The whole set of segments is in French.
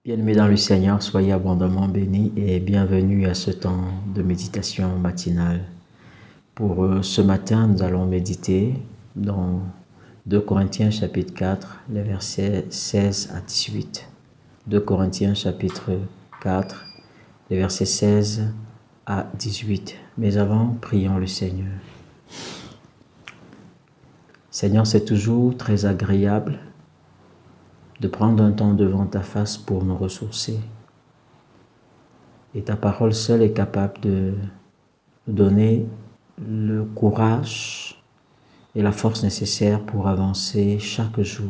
Bien-aimés dans le Seigneur, soyez abondamment bénis et bienvenue à ce temps de méditation matinale. Pour ce matin, nous allons méditer dans 2 Corinthiens chapitre 4, les versets 16 à 18. 2 Corinthiens chapitre 4, les versets 16 à 18. Mais avant, prions le Seigneur. Seigneur, c'est toujours très agréable de prendre un temps devant ta face pour nous ressourcer. Et ta parole seule est capable de nous donner le courage et la force nécessaire pour avancer chaque jour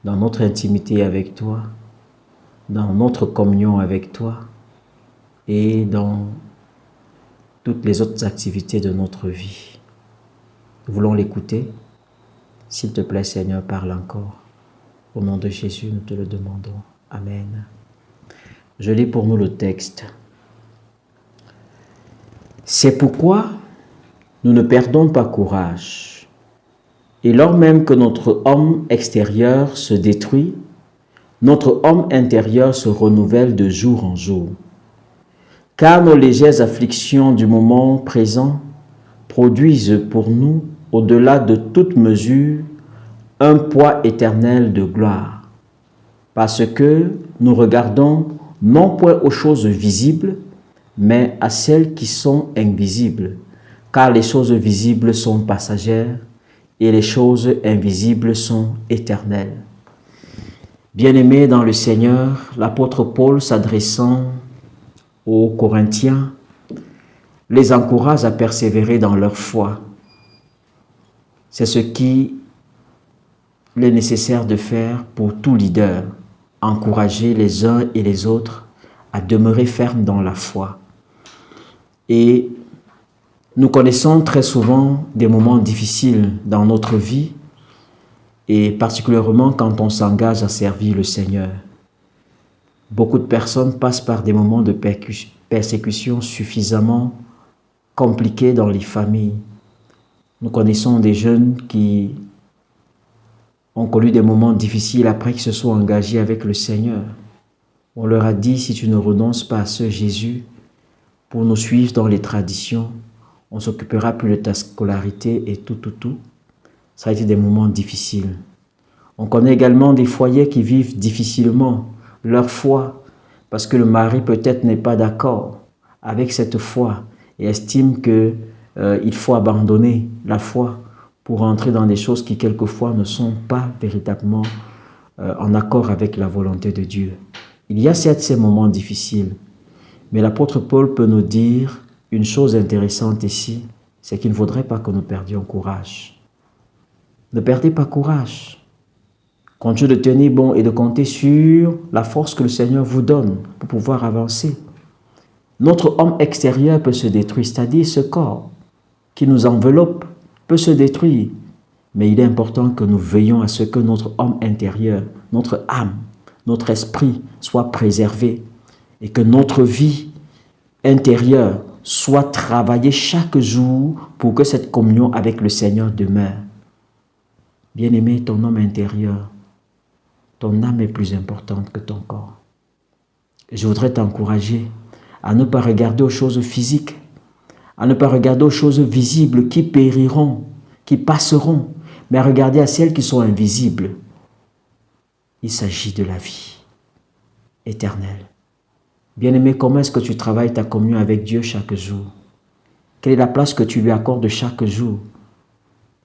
dans notre intimité avec toi, dans notre communion avec toi et dans toutes les autres activités de notre vie. Nous voulons l'écouter. S'il te plaît, Seigneur, parle encore. Au nom de Jésus, nous te le demandons. Amen. Je lis pour nous le texte. C'est pourquoi nous ne perdons pas courage. Et lors même que notre homme extérieur se détruit, notre homme intérieur se renouvelle de jour en jour. Car nos légères afflictions du moment présent produisent pour nous, au-delà de toute mesure, un poids éternel de gloire, parce que nous regardons non point aux choses visibles, mais à celles qui sont invisibles, car les choses visibles sont passagères et les choses invisibles sont éternelles. Bien-aimés dans le Seigneur, l'apôtre Paul, s'adressant aux Corinthiens, les encourage à persévérer dans leur foi. C'est ce qui il est nécessaire de faire pour tout leader, encourager les uns et les autres à demeurer fermes dans la foi. Et nous connaissons très souvent des moments difficiles dans notre vie, et particulièrement quand on s'engage à servir le Seigneur. Beaucoup de personnes passent par des moments de persécution suffisamment compliqués dans les familles. Nous connaissons des jeunes qui ont connu des moments difficiles après qu'ils se soient engagés avec le Seigneur. On leur a dit, si tu ne renonces pas à ce Jésus pour nous suivre dans les traditions, on ne s'occupera plus de ta scolarité et tout. Ça a été des moments difficiles. On connaît également des foyers qui vivent difficilement leur foi parce que le mari peut-être n'est pas d'accord avec cette foi et estime qu'il faut abandonner la foi pour entrer dans des choses qui quelquefois ne sont pas véritablement en accord avec la volonté de Dieu. Il y a certes ces moments difficiles, mais l'apôtre Paul peut nous dire une chose intéressante ici, c'est qu'il ne faudrait pas que nous perdions courage. Ne perdez pas courage. Continuez de tenir bon et de compter sur la force que le Seigneur vous donne pour pouvoir avancer. Notre homme extérieur peut se détruire, c'est-à-dire ce corps qui nous enveloppe, peut se détruire, mais il est important que nous veillions à ce que notre homme intérieur, notre âme, notre esprit soit préservé et que notre vie intérieure soit travaillée chaque jour pour que cette communion avec le Seigneur demeure. Bien-aimé, ton homme intérieur, ton âme est plus importante que ton corps. Je voudrais t'encourager à ne pas regarder aux choses physiques, à ne pas regarder aux choses visibles qui périront, qui passeront, mais à regarder à celles qui sont invisibles. Il s'agit de la vie éternelle. Bien-aimé, comment est-ce que tu travailles ta communion avec Dieu chaque jour? Quelle est la place que tu lui accordes chaque jour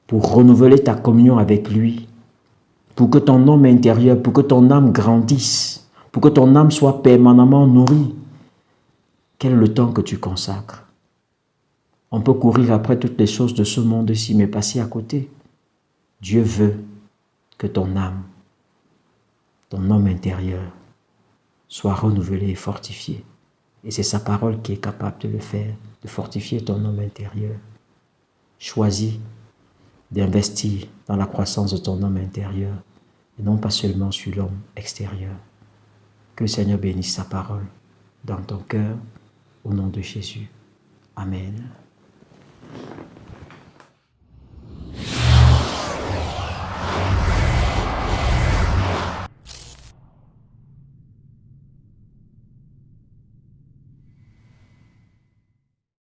pour renouveler ta communion avec lui, pour que ton homme intérieur, pour que ton âme grandisse, pour que ton âme soit permanemment nourrie? Quel est le temps que tu consacres? On peut courir après toutes les choses de ce monde-ci, mais passer à côté. Dieu veut que ton âme, ton homme intérieur, soit renouvelé et fortifié. Et c'est sa parole qui est capable de le faire, de fortifier ton homme intérieur. Choisis d'investir dans la croissance de ton homme intérieur, et non pas seulement sur l'homme extérieur. Que le Seigneur bénisse sa parole dans ton cœur, au nom de Jésus. Amen.